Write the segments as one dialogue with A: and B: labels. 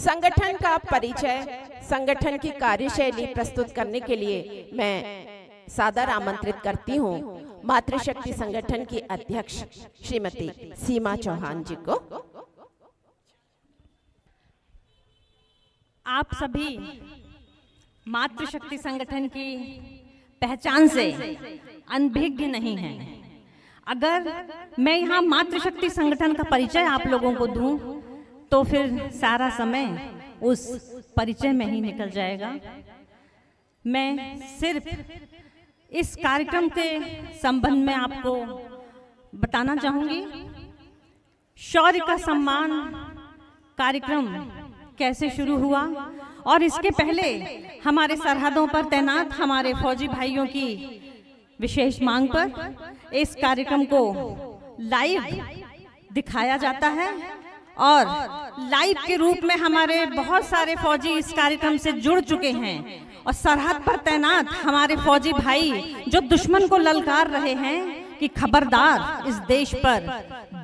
A: संगठन का परिचय, संगठन की कार्यशैली प्रस्तुत करने के लिए मैं सादर आमंत्रित करती हूँ मातृशक्ति संगठन की अध्यक्ष श्रीमती सीमा चौहान जी को।
B: आप सभी मातृशक्ति संगठन की पहचान से अनभिज्ञ नहीं हैं। अगर मैं यहाँ मातृशक्ति संगठन का परिचय आप लोगों को दूं तो फिर सारा समय उस परिचय में ही निकल जाएगा। मैं सिर्फ इस कार्यक्रम के संबंध में आपको बताना चाहूंगी। शौर्य का सम्मान कार्यक्रम कैसे शुरू हुआ और इसके पहले हमारे सरहदों पर तैनात हमारे फौजी भाइयों की विशेष मांग पर इस कार्यक्रम को लाइव दिखाया जाता है और लाइव के रूप में हमारे बहुत सारे फौजी इस कार्यक्रम से जुड़ चुके हैं और सरहद पर तैनात हमारे फौजी भाई जो दुश्मन को ललकार रहे हैं कि खबरदार इस देश पर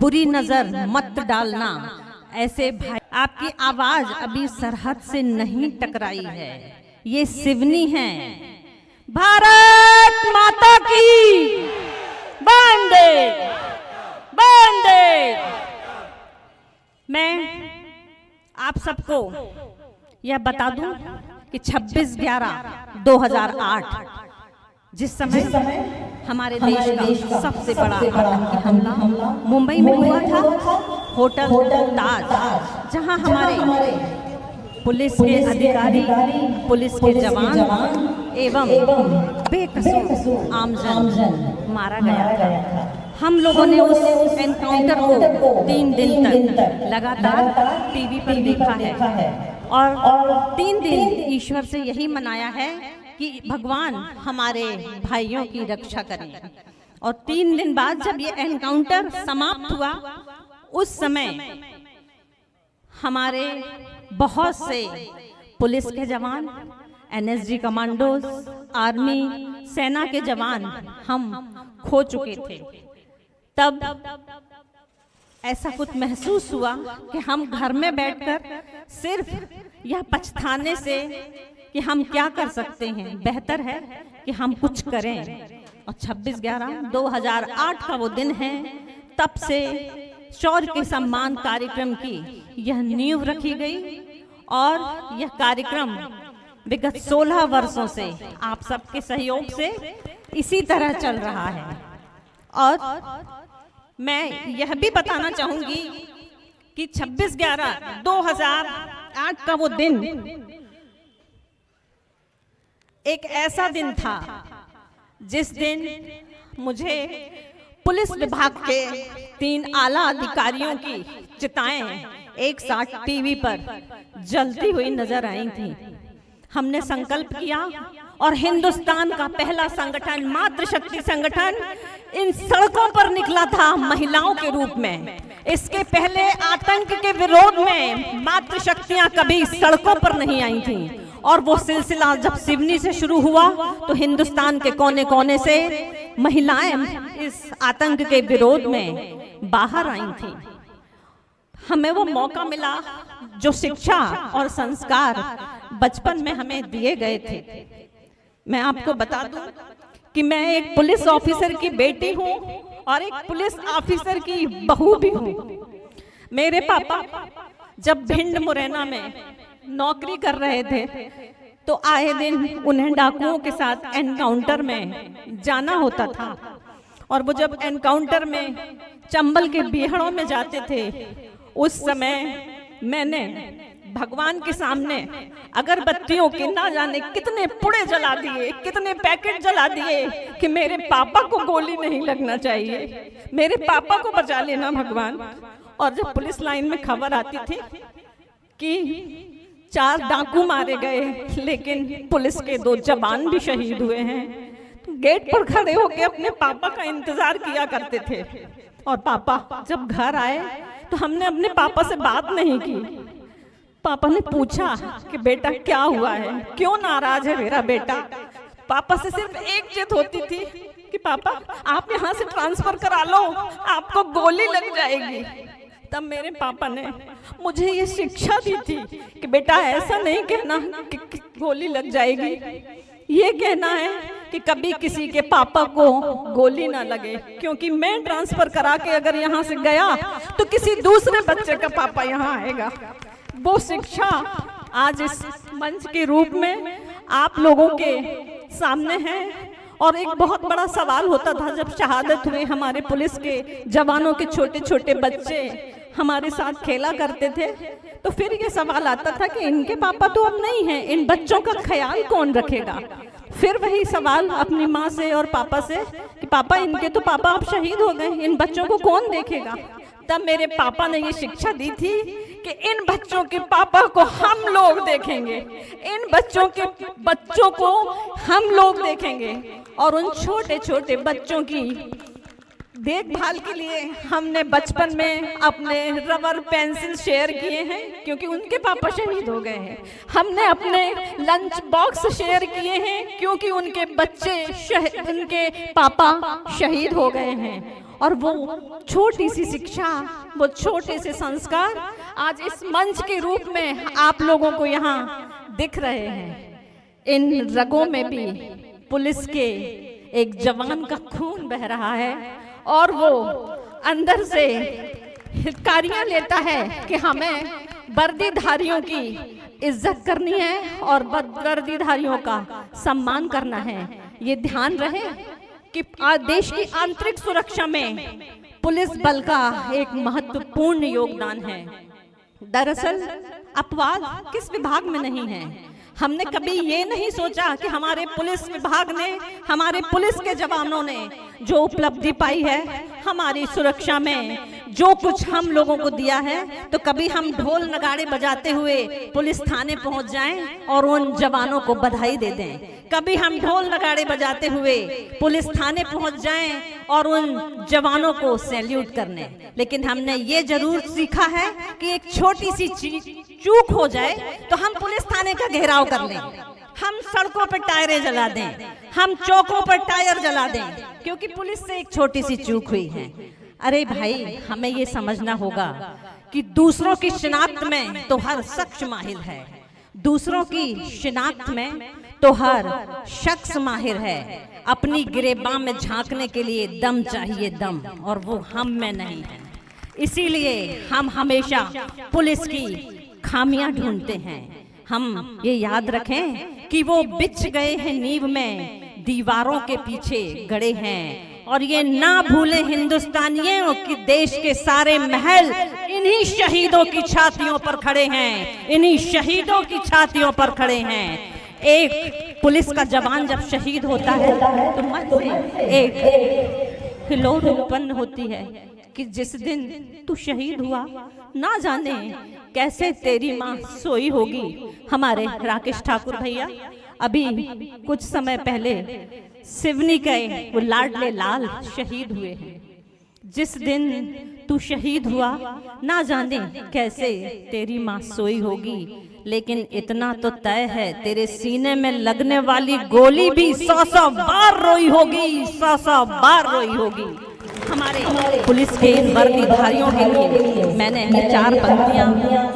B: बुरी नजर मत डालना। ऐसे भाई, आपकी आवाज अभी सरहद से नहीं टकराई है, ये सिवनी है। भारत माता की वंदे वंदे। मैं आप सबको यह बता दूं कि 26/11/2008 जिस समय हमारे देश का सबसे बड़ा आतंकी हमला मुंबई में हुआ था, होटल ताज, जहां हमारे पुलिस के अधिकारी, पुलिस के जवान एवं बेकसूर आमजन मारा गया था। हम लोगों ने उस एनकाउंटर को 3 दिन तक लगातार टीवी पर देखा है और 3 दिन ईश्वर से यही मनाया है कि भगवान हमारे भाइयों की रक्षा करें। और 3 दिन बाद जब ये एनकाउंटर समाप्त हुआ, उस समय हमारे बहुत से पुलिस के जवान, एनएसजी कमांडोज, आर्मी, सेना के जवान हम खो चुके थे। तब ऐसा कुछ महसूस हुआ कि हम घर में बैठकर सिर्फ यह पछताने से कि हम क्या कर सकते हैं, बेहतर है कि हम कुछ करें। और 26/11/2008 का वो दिन है, तब से शौर्य के सम्मान कार्यक्रम की यह नींव रखी गई और यह कार्यक्रम विगत 16 वर्षों से आप सबके सहयोग से इसी तरह चल रहा है। और मैं यह भी बताना चाहूंगी कि 26/11/2008 का वो दिन एक ऐसा दिन था जिस दिन मुझे पुलिस विभाग के 3 आला अधिकारियों की चिताएं एक साथ टीवी पर जलती हुई नजर आई थी। हमने संकल्प किया और हिंदुस्तान का पहला संगठन मातृशक्ति संगठन इन सड़कों पर निकला था महिलाओं के रूप में। इसके पहले आतंक के विरोध में मातृशक्तियां कभी सड़कों पर नहीं आई थीं और वो सिलसिला जब सिवनी से शुरू हुआ तो हिंदुस्तान के कोने कोने से महिलाएं इस आतंक के विरोध में बाहर आई थीं। हमें वो मौका मिला जो शिक्षा और संस्कार बचपन में हमें दिए गए थे। मैं आपको बता दूं कि मैं एक पुलिस ऑफिसर की बेटी हूं और एक पुलिस ऑफिसर की बहू भी हूं। मेरे पापा जब भिंड मुरैना में नौकरी कर रहे थे तो आए दिन उन्हें डाकुओं के साथ एनकाउंटर में जाना होता था और वो जब एनकाउंटर में चंबल के बीहड़ों में जाते थे, उस समय मैंने भगवान के सामने अगरबत्तियों के ना जाने कितने पुड़े जला दिए, कितने पैकेट जला दिए कि मेरे पापा को गोली नहीं लगना चाहिए, मेरे पापा को बचा लेना भगवान। और जब पुलिस लाइन में खबर आती थी कि 4 डाकू मारे गए लेकिन पुलिस के 2 जवान भी शहीद हुए हैं, तो गेट पर खड़े होकर अपने पापा का इंतजार किया करते थे। और पापा जब घर आए तो हमने अपने पापा से बात नहीं की। पापा ने पूछा कि बेटा क्या हुआ है, क्यों नाराज है मेरा बेटा। पापा से सिर्फ एक जिद होती थी कि पापा आप यहाँ से ट्रांसफर करा लो, आपको गोली लग जाएगी। तब मेरे पापा ने मुझे ये शिक्षा दी थी कि बेटा ऐसा नहीं कहना कि गोली लग जाएगी, ये कहना है कि कभी किसी के पापा को गोली ना लगे, क्योंकि मैं ट्रांसफर करा के अगर यहाँ से गया तो किसी दूसरे बच्चे का पापा यहाँ आएगा। वो शिक्षा आज इस मंच के रूप में आप लोगों के सामने है। और एक बहुत बड़ा सवाल होता था जब शहादत हुए हमारे पुलिस के जवानों के छोटे छोटे बच्चे हमारे साथ खेला करते थे, तो फिर ये सवाल आता था कि इनके पापा तो अब नहीं हैं, इन बच्चों का ख्याल कौन रखेगा। फिर वही सवाल अपनी माँ से और पापा से कि पापा इनके तो पापा अब शहीद हो गए, इन बच्चों को कौन देखेगा। तब मेरे पापा ने ये शिक्षा दी थी कि इन बच्चों के पापा को हम लोग देखेंगे, इन बच्चों को हम लोग देखेंगे। और उन छोटे छोटे बच्चों की देखभाल के लिए हमने बचपन में अपने रबर पेंसिल शेयर किए हैं, क्योंकि उनके पापा शहीद हो गए हैं। हमने अपने लंच बॉक्स शेयर किए हैं, क्योंकि उनके उनके पापा शहीद हो गए हैं। और वो छोटी सी शिक्षा, वो छोटे से संस्कार आज इस मंच के रूप में आप लोगों को यहाँ दिख रहे हैं। इन रगों में भी पुलिस के एक जवान का खून बह रहा है और वो अंदर से हितकारियां लेता है कि हमें वर्दीधारियों की इज्जत करनी है और वर्दीधारियों का सम्मान करना है। ये ध्यान रहे कि देश की आंतरिक सुरक्षा में पुलिस बल का एक महत्वपूर्ण योगदान है। दरअसल अपवाद किस विभाग में नहीं है। हमने कभी ये नहीं सोचा कि हमारे पुलिस विभाग ने, हमारे पुलिस के जवानों ने जो उपलब्धि पाई है, हमारी सुरक्षा में जो कुछ हम लोगों को दिया है, तो कभी हम ढोल नगाड़े बजाते हुए पुलिस थाने पहुंच जाएं और उन जवानों को बधाई दे दें। कभी हम ढोल नगाड़े बजाते हुए पुलिस थाने पहुंच जाएं और उन जवानों को सैल्यूट करने। लेकिन हमने ये जरूर सीखा है कि एक छोटी सी चूक हो जाए तो हम पुलिस थाने का घेराव कर लें, हम सड़कों पर टायरें जला दें, हम चौकों पर टायर जला दें, क्योंकि पुलिस से एक छोटी सी चूक हुई है। अरे भाई, हमें ये समझना होगा कि दूसरों की शिनाख्त में तो हर शख्स माहिर है, दूसरों की शिनाख्त में तो हर शख्स माहिर है। अपनी गिरेबां में झांकने के लिए दम चाहिए, दम, और वो हम में नहीं है। इसीलिए हम हमेशा पुलिस की खामियां ढूंढते हैं। हम ये याद रखें कि वो बिछ गए हैं नींव में, दीवारों के पीछे गड़े हैं। और ये ना भूले हिंदुस्तानियों कि देश के सारे महल इन्हीं शहीदों की छातियों पर खड़े हैं, इन्हीं शहीदों की छातियों पर खड़े हैं। एक पुलिस का जवान जब शहीद होता है तो मन से एक हिलोर उत्पन्न होती है कि जिस दिन तू शहीद हुआ, ना जाने कैसे तेरी माँ सोई होगी। हमारे राकेश ठाकुर भैया अभी कुछ समय पहले सिवनी गए, वो लाडले लाल शहीद हुए हैं। जिस दिन तू शहीद हुआ, ना जाने कैसे तेरी माँ सोई होगी, लेकिन इतना तो तय है तेरे सीने में लगने वाली गोली भी 100 बार रोई होगी, 100 बार रोई होगी। हमारे पुलिस के इन वर्दीधारियों के लिए मैंने ये 4 पंक्तियां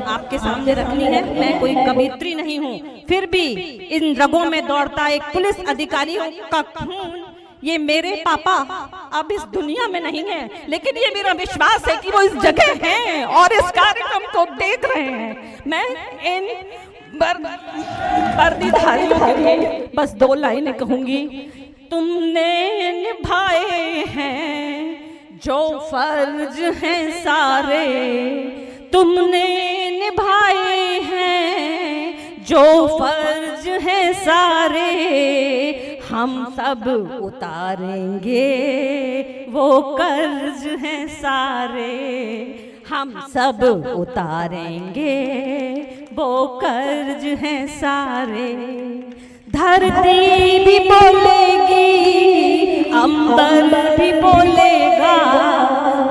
B: आपके सामने रखनी है। मैं कोई कवियत्री नहीं हूँ, फिर भी इन रगों में दौड़ता एक पुलिस अधिकारियों का खून, ये मेरे पापा अब इस दुनिया में नहीं है, लेकिन ये मेरा विश्वास है कि वो इस जगह हैं और इस कार्यक्रम को देख रहे हैं। मैं इन वर्दीधारियों के लिए बस 2 लाइनें कहूंगी। तुमने निभाए हैं जो फर्ज हैं सारे, तुमने निभाए हैं जो फर्ज हैं सारे, हम सब उतारेंगे वो कर्ज हैं सारे, हम सब उतारेंगे वो कर्ज हैं सारे। धरती भी बोलेगी, अंबर भी बोलेगा,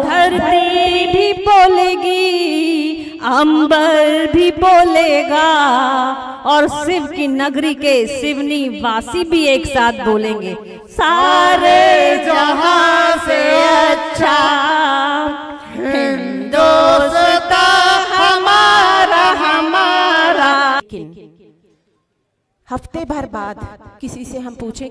B: धरती भी बोलेगी, अंबर भी बोलेगा, और शिव की नगरी के सिवनी वासी भी एक साथ बोलेंगे, सारे जहां से अच्छा हिंद
C: दोस्ता हमारा हमारा।
A: लेकिन हफ्ते भर बाद किसी से हम पूछें